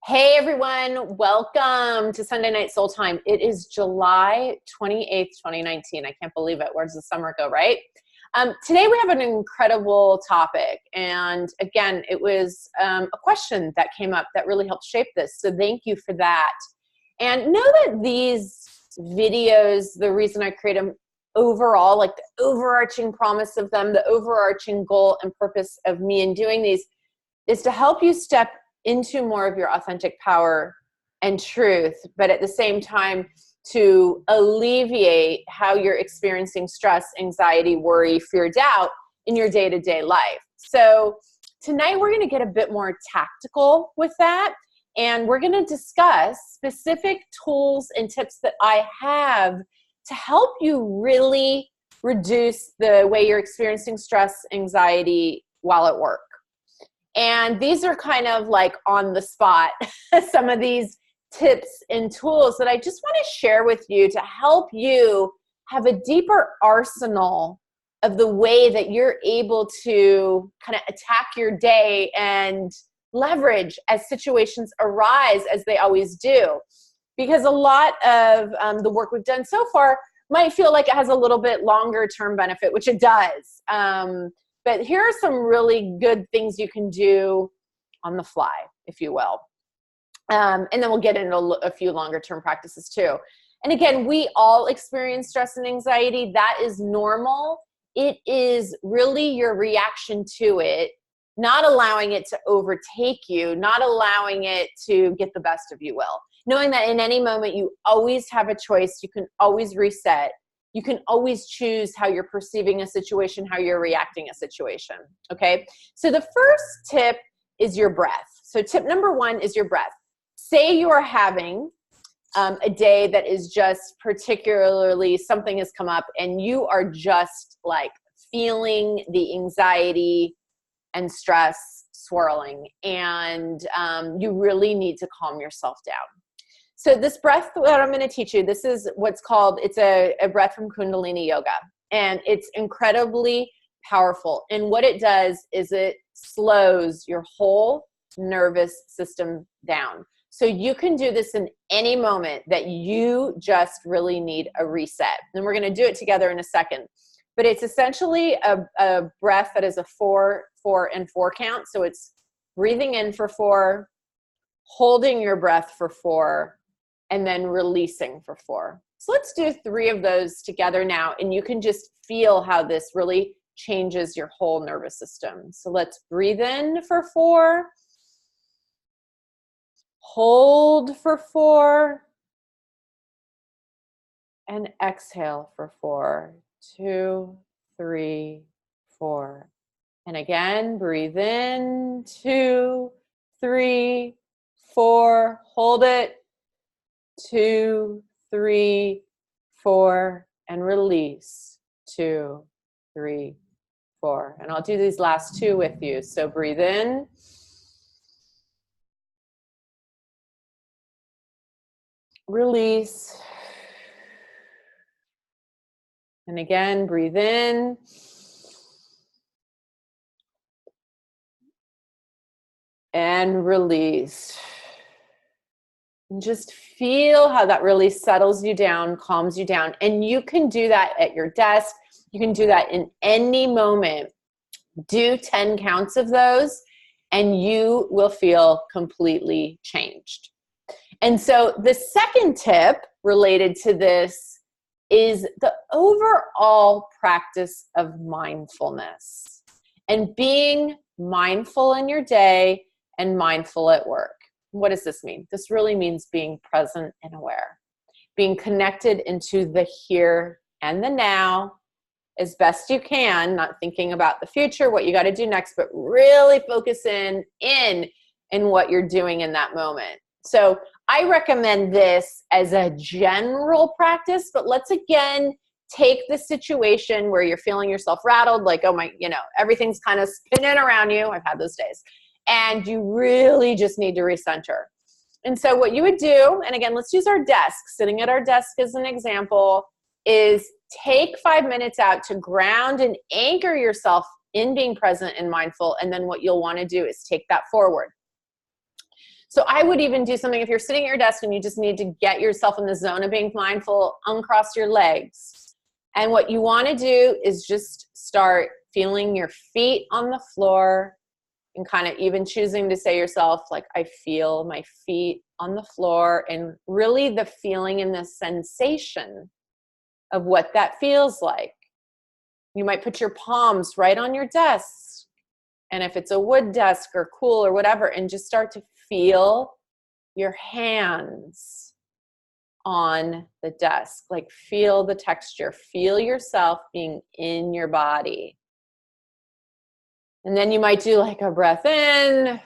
Hey everyone, welcome to Sunday Night Soul Time. It is July 28th, 2019. I can't believe it. Where does the summer go, right? Today we have an incredible topic. And again, it was a question that came up that really helped shape this. So thank you for that. And know that these videos, the reason I create them overall, like the overarching promise of them, the overarching goal and purpose of me in doing these is to help you step into more of your authentic power and truth, but at the same time to alleviate how you're experiencing stress, anxiety, worry, fear, doubt in your day-to-day life. So tonight we're going to get a bit more tactical with that, and we're going to discuss specific tools and tips that I have to help you really reduce the way you're experiencing stress, anxiety while at work. And these are kind of like on the spot, some of these tips and tools that I just want to share with you to help you have a deeper arsenal of the way that you're able to kind of attack your day and leverage as situations arise, as they always do. Because a lot of the work we've done so far might feel like it has a little bit longer term benefit, which it does. But here are some really good things you can do on the fly, if you will. And then we'll get into a few longer term practices too. And again, we all experience stress and anxiety. That is normal. It is really your reaction to it, not allowing it to overtake you, not allowing it to get the best of you, will. Knowing that in any moment you always have a choice, you can always reset. You can always choose how you're perceiving a situation, how you're reacting a situation, okay? So the first tip is your breath. So tip number one is your breath. Say you are having a day that is just particularly, something has come up and you are just like feeling the anxiety and stress swirling, and you really need to calm yourself down. So this breath that I'm going to teach you, this is what's called, it's a breath from Kundalini Yoga. And it's incredibly powerful. And what it does is it slows your whole nervous system down. So you can do this in any moment that you just really need a reset. And we're going to do it together in a second. But it's essentially a breath that is a 4, 4, and 4 count. So it's breathing in for 4, holding your breath for 4, and then releasing for 4. So let's do 3 of those together now, and you can just feel how this really changes your whole nervous system. So let's breathe in for 4, hold for 4, and exhale for 4. 2, 3, 4. And again, breathe in, 2, 3, 4, hold it. 2, 3, 4, and release. 2, 3, 4. And I'll do these last 2 with you. So breathe in. Release. And again, breathe in. And release. And just feel how that really settles you down, calms you down. And you can do that at your desk. You can do that in any moment. Do 10 counts of those, and you will feel completely changed. And so the second tip related to this is the overall practice of mindfulness and being mindful in your day and mindful at work. What does this mean? This really means being present and aware, being connected into the here and the now as best you can, not thinking about the future, what you got to do next, but really focus in what you're doing in that moment. So I recommend this as a general practice, but let's again take the situation where you're feeling yourself rattled, like, oh my, everything's kind of spinning around you. I've had those days. And you really just need to recenter. And so what you would do, and again, let's use our desk. Sitting at our desk as an example, is take 5 minutes out to ground and anchor yourself in being present and mindful. And then what you'll want to do is take that forward. So I would even do something if you're sitting at your desk and you just need to get yourself in the zone of being mindful, uncross your legs. And what you want to do is just start feeling your feet on the floor and kind of even choosing to say yourself, like, I feel my feet on the floor, and really the feeling and the sensation of what that feels like. You might put your palms right on your desk. And if it's a wood desk or cool or whatever, and just start to feel your hands on the desk. Like, feel the texture, feel yourself being in your body. And then you might do like a breath in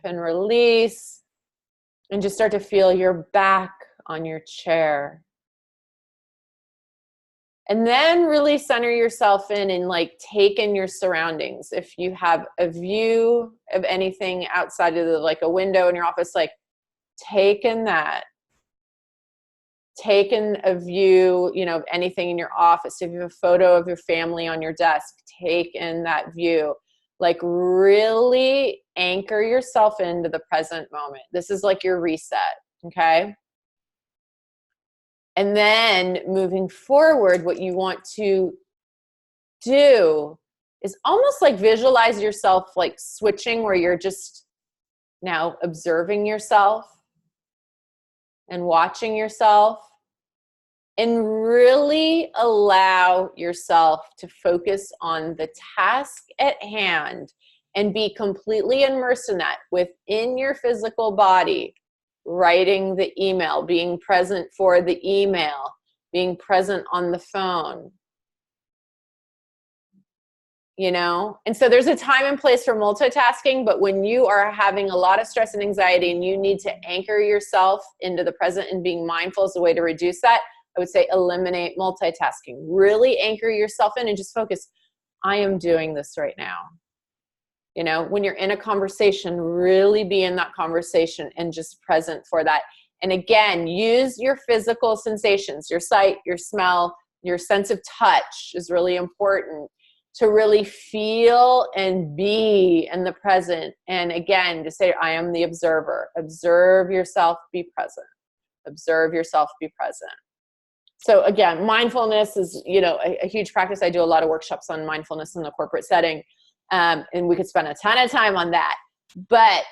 and release, and just start to feel your back on your chair. And then really center yourself in and like take in your surroundings. If you have a view of anything outside of like a window in your office, like take in that. Take in a view, of anything in your office. If you have a photo of your family on your desk, take in that view. Like really anchor yourself into the present moment. This is like your reset, okay? And then moving forward, what you want to do is almost like visualize yourself like switching, where you're just now observing yourself and watching yourself, and really allow yourself to focus on the task at hand and be completely immersed in that within your physical body. Writing the email, being present for the email, being present on the phone, And so there's a time and place for multitasking, but when you are having a lot of stress and anxiety and you need to anchor yourself into the present and being mindful as a way to reduce that, I would say eliminate multitasking. Really anchor yourself in and just focus, I am doing this right now. When you're in a conversation, really be in that conversation and just present for that. And again, use your physical sensations, your sight, your smell, your sense of touch is really important to really feel and be in the present. And again, to say, I am the observer. Observe yourself, be present. Observe yourself, be present. So again, mindfulness is, a huge practice. I do a lot of workshops on mindfulness in the corporate setting. And we could spend a ton of time on that. But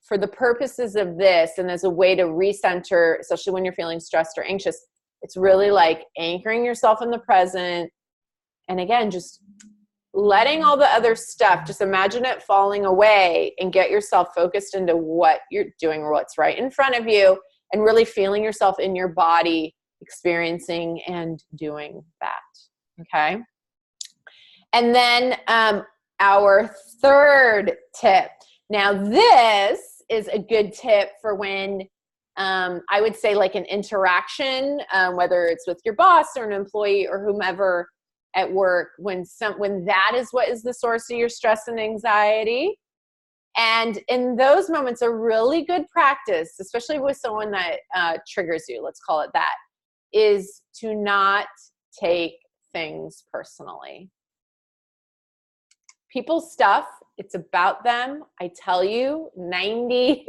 for the purposes of this, and as a way to recenter, especially when you're feeling stressed or anxious, it's really like anchoring yourself in the present. And again, just letting all the other stuff, just imagine it falling away and get yourself focused into what you're doing or what's right in front of you, and really feeling yourself in your body, experiencing and doing that. Okay. And then, our third tip. Now, this is a good tip for when I would say like an interaction, whether it's with your boss or an employee or whomever at work, when that is what is the source of your stress and anxiety. And in those moments, a really good practice, especially with someone that triggers you, let's call it that, is to not take things personally. People's stuff, it's about them. I tell you, 90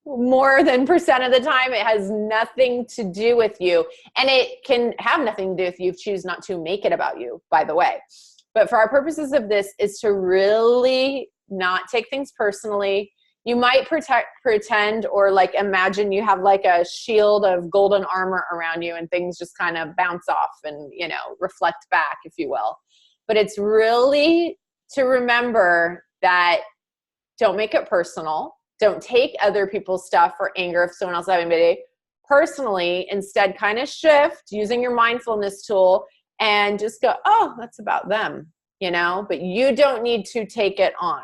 more than percent of the time, it has nothing to do with you. And it can have nothing to do with you if you choose not to make it about you, by the way. But for our purposes of this, is to really not take things personally. You might pretend or like imagine you have like a shield of golden armor around you and things just kind of bounce off and, reflect back, if you will. But it's really to remember that don't make it personal. Don't take other people's stuff or anger if someone else is having a bad day personally. Instead, kind of shift using your mindfulness tool and just go, oh, that's about them, but you don't need to take it on.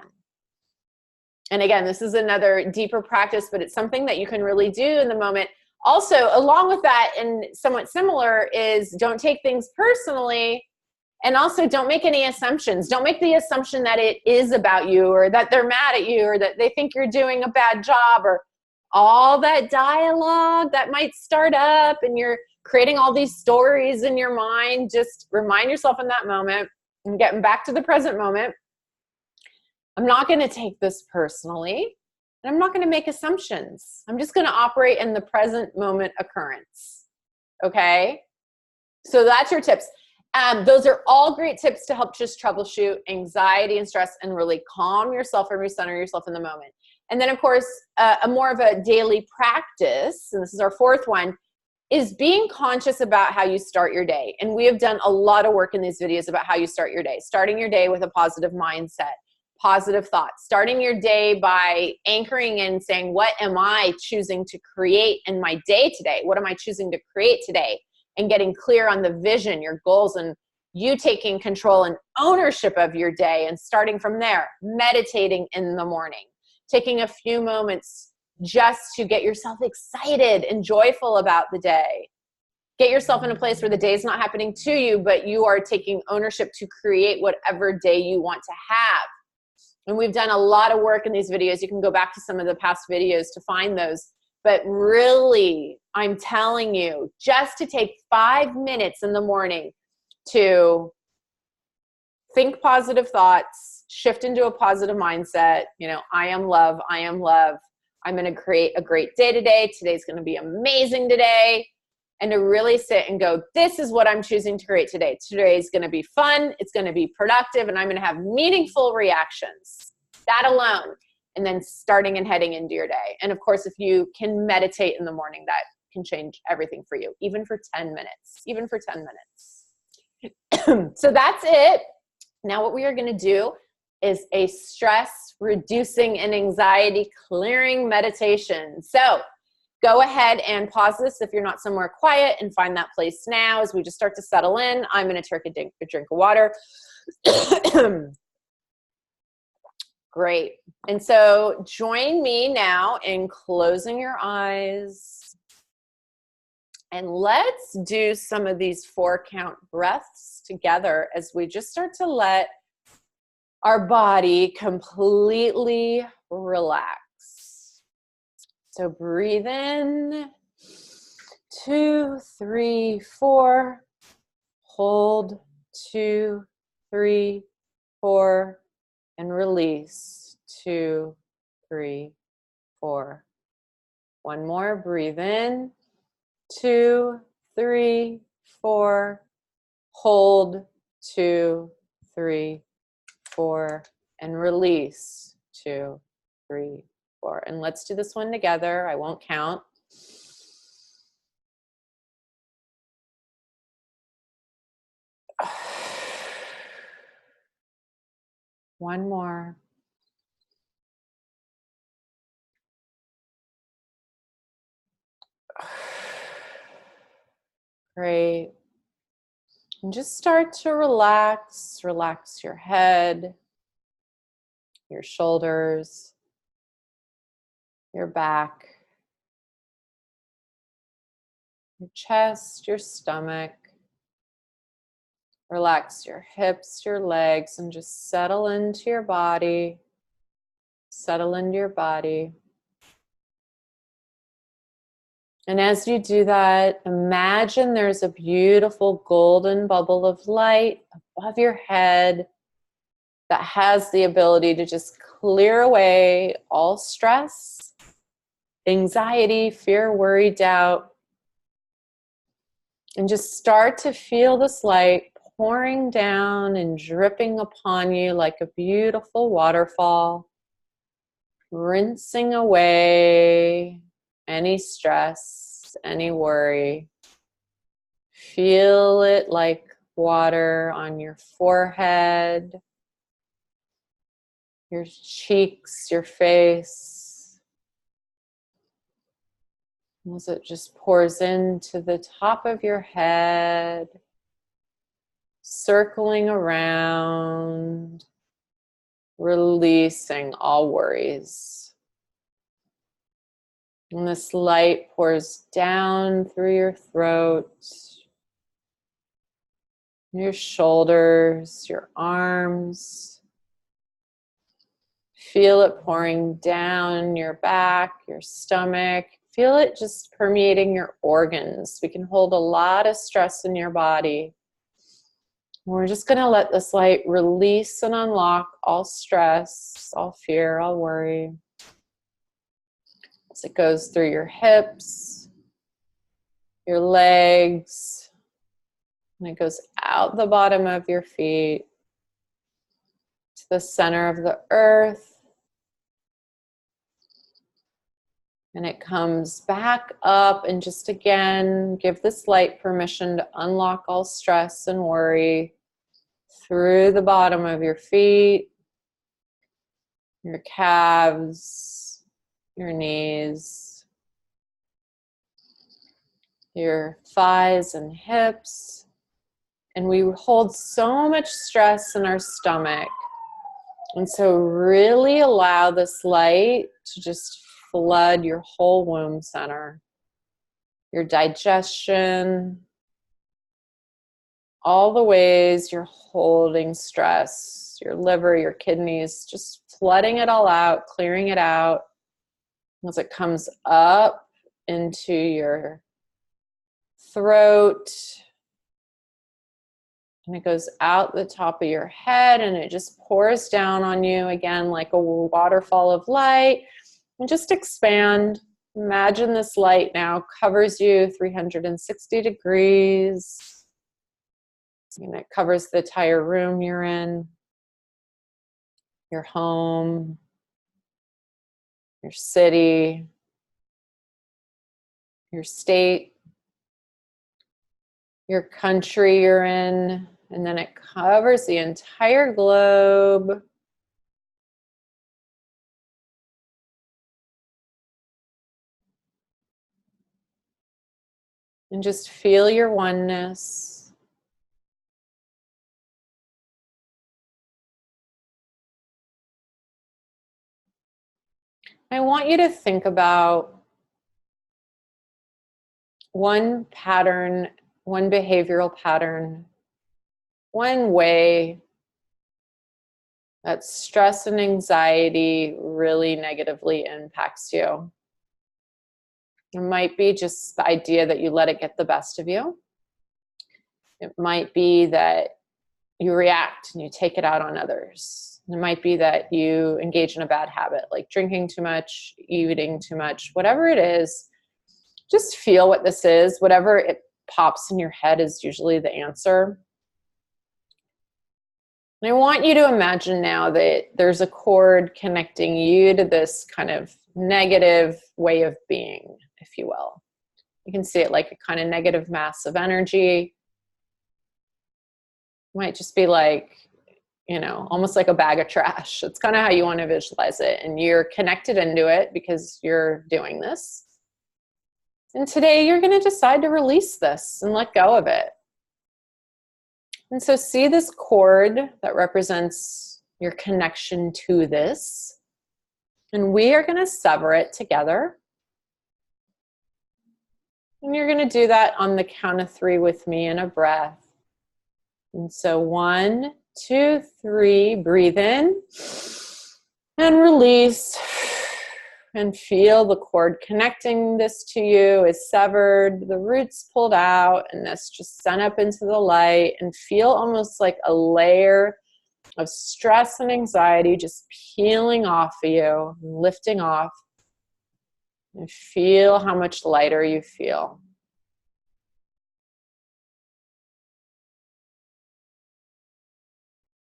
And again, this is another deeper practice, but it's something that you can really do in the moment. Also, along with that, and somewhat similar, is don't take things personally. And also, don't make any assumptions. Don't make the assumption that it is about you, or that they're mad at you, or that they think you're doing a bad job, or all that dialogue that might start up and you're creating all these stories in your mind. Just remind yourself in that moment and getting back to the present moment. I'm not going to take this personally. And I'm not going to make assumptions. I'm just going to operate in the present moment occurrence. Okay? So that's your tips. Those are all great tips to help just troubleshoot anxiety and stress and really calm yourself and recenter yourself in the moment. And then, of course, a more of a daily practice, and this is our fourth one, is being conscious about how you start your day. And we have done a lot of work in these videos about how you start your day. Starting your day with a positive mindset, positive thoughts. Starting your day by anchoring in saying, what am I choosing to create in my day today? What am I choosing to create today? And getting clear on the vision, your goals, and you taking control and ownership of your day and starting from there. Meditating in the morning. Taking a few moments just to get yourself excited and joyful about the day. Get yourself in a place where the day is not happening to you, but you are taking ownership to create whatever day you want to have. And we've done a lot of work in these videos. You can go back to some of the past videos to find those. But really, I'm telling you, just to take 5 minutes in the morning to think positive thoughts, shift into a positive mindset. You know, I am love, I am love. I'm going to create a great day today. Today's going to be amazing today. And to really sit and go, this is what I'm choosing to create today. Today is going to be fun. It's going to be productive. And I'm going to have meaningful reactions. That alone. And then starting and heading into your day. And of course, if you can meditate in the morning, that can change everything for you, even for 10 minutes, even for 10 minutes. So that's it. Now what we are going to do is a stress reducing and anxiety clearing meditation. So go ahead and pause this if you're not somewhere quiet and find that place now as we just start to settle in. I'm going to take a drink of water. Great. And so join me now in closing your eyes. And let's do some of these 4-count breaths together as we just start to let our body completely relax. So breathe in, 2, 3, 4. Hold, 2, 3, 4. And release, 2, 3, 4. One more, breathe in, 2, 3, 4. Hold, 2, 3, 4. And release, 2, 3, 4. And let's do this one together. I won't count. One more. Great. And just start to relax. Relax your head, your shoulders, your back, your chest, your stomach. Relax your hips, your legs, and just settle into your body. Settle into your body. And as you do that, imagine there's a beautiful golden bubble of light above your head that has the ability to just clear away all stress, anxiety, fear, worry, doubt. And just start to feel this light pouring down and dripping upon you like a beautiful waterfall, rinsing away any stress, any worry. Feel it like water on your forehead, your cheeks, your face. As it just pours into the top of your head, circling around, releasing all worries. And this light pours down through your throat, your shoulders, your arms. Feel it pouring down your back, your stomach. Feel it just permeating your organs. We can hold a lot of stress in your body. We're just going to let this light release and unlock all stress, all fear, all worry. as it goes through your hips, your legs, and it goes out the bottom of your feet to the center of the earth. And it comes back up, and just again, give this light permission to unlock all stress and worry through the bottom of your feet, your calves, your knees, your thighs and hips. And we hold so much stress in our stomach. And so really allow this light to just flood your whole womb center, your digestion, all the ways you're holding stress, your liver, your kidneys, just flooding it all out, clearing it out as it comes up into your throat. And it goes out the top of your head, and it just pours down on you again like a waterfall of light. And just expand. Imagine this light now covers you 360 degrees. And it covers the entire room you're in, your home, your city, your state, your country you're in, and then it covers the entire globe. And just feel your oneness. I want you to think about one pattern, one behavioral pattern, one way that stress and anxiety really negatively impacts you. It might be just the idea that you let it get the best of you. It might be that you react and you take it out on others. It might be that you engage in a bad habit, like drinking too much, eating too much, whatever it is. Just feel what this is. Whatever it pops in your head is usually the answer. And I want you to imagine now that there's a cord connecting you to this kind of negative way of being, if you will. You can see it like a kind of negative mass of energy. It might just be like, you know, almost like a bag of trash. It's kind of how you want to visualize it. And you're connected into it because you're doing this. And today you're going to decide to release this and let go of it. And so see this cord that represents your connection to this. And we are going to sever it together. And you're going to do that on the count of 3 with me in a breath. And so 1, 2, 3, breathe in and release. And feel the cord connecting this to you is severed, the roots pulled out, and this just sent up into the light, and feel almost like a layer of stress and anxiety just peeling off of you, lifting off, and feel how much lighter you feel.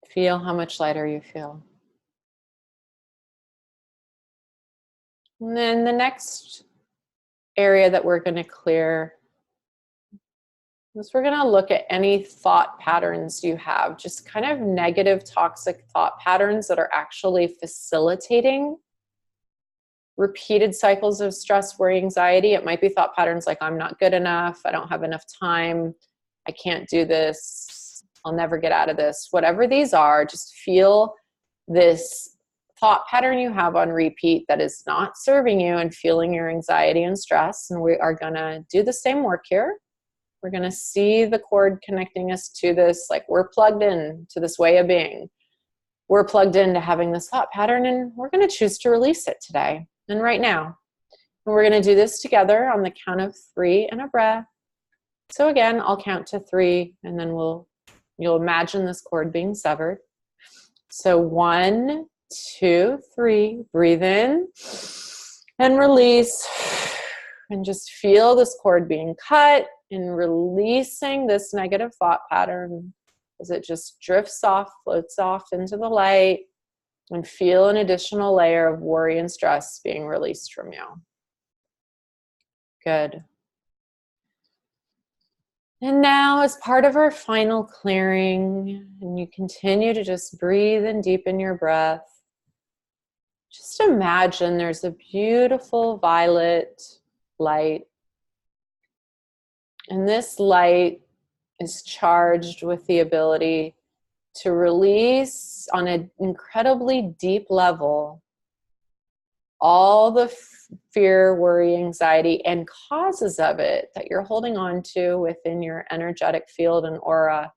Feel how much lighter you feel. And then the next area that we're going to clear is we're going to look at any thought patterns you have, just kind of negative, toxic thought patterns that are actually facilitating repeated cycles of stress, worry, anxiety. It might be thought patterns like, I'm not good enough, I don't have enough time, I can't do this, I'll never get out of this. Whatever these are, just feel this thought pattern you have on repeat that is not serving you and feeling your anxiety and stress. And we are going to do the same work here. We're going to see the cord connecting us to this, like we're plugged in to this way of being. We're plugged into having this thought pattern, and we're going to choose to release it today and right now. And we're going to do this together on the count of 3 and a breath. So again, I'll count to 3, and then you'll imagine this cord being severed. So 1, 2, 3, breathe in And release. And just feel this cord being cut and releasing this negative thought pattern as it just drifts off, floats off into the light, and feel an additional layer of worry and stress being released from you. Good. And now, as part of our final clearing, and you continue to just breathe and deepen your breath, just imagine there's a beautiful violet light. And this light is charged with the ability to release on an incredibly deep level all the fear, worry, anxiety, and causes of it that you're holding on to within your energetic field and aura.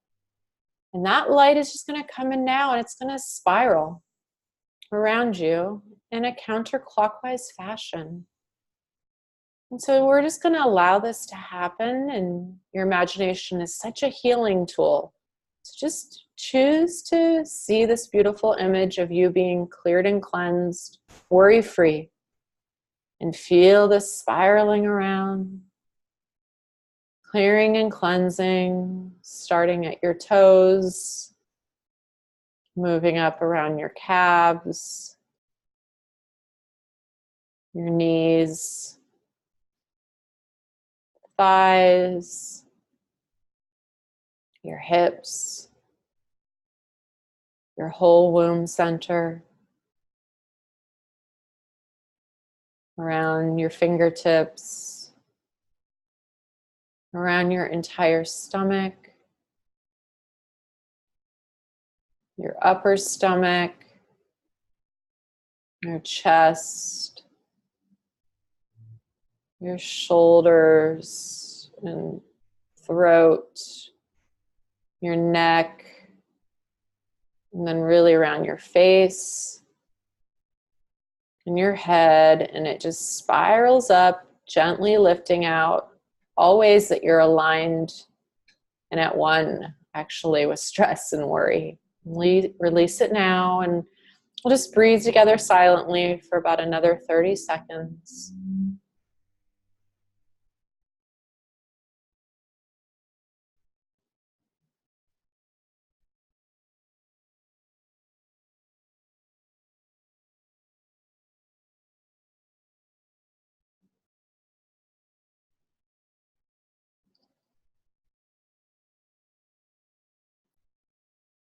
And that light is just going to come in now, and it's going to spiral around you in a counterclockwise fashion. And so we're just going to allow this to happen, and your imagination is such a healing tool. So just choose to see this beautiful image of you being cleared and cleansed, worry-free, and feel this spiraling around, clearing and cleansing, starting at your toes, moving up around your calves, your knees, thighs, your hips, your whole womb center, around your fingertips, around your entire stomach, your upper stomach, your chest, your shoulders and throat, your neck, and then really around your face and your head, and it just spirals up, gently lifting out all ways that you're aligned and at one actually with stress and worry. Release it now, and we'll just breathe together silently for about another 30 seconds.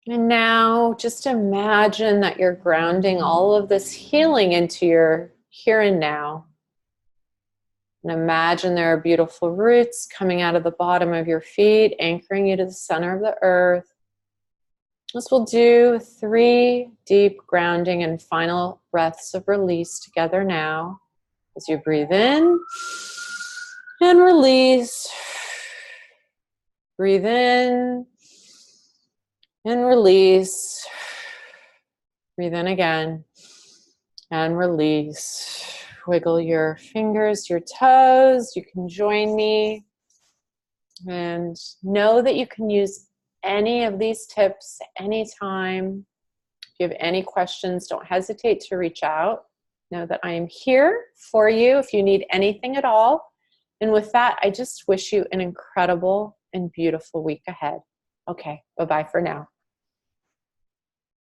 And now just imagine that you're grounding all of this healing into your here and now. And imagine there are beautiful roots coming out of the bottom of your feet, anchoring you to the center of the earth. This will do 3 deep grounding and final breaths of release together now. As you breathe in and release. Breathe in and release. Breathe in again and release. Wiggle your fingers, your toes. You can join me. And know that you can use any of these tips anytime. If you have any questions, don't hesitate to reach out. Know that I am here for you if you need anything at all. And with that, I just wish you an incredible and beautiful week ahead. Okay, bye-bye for now.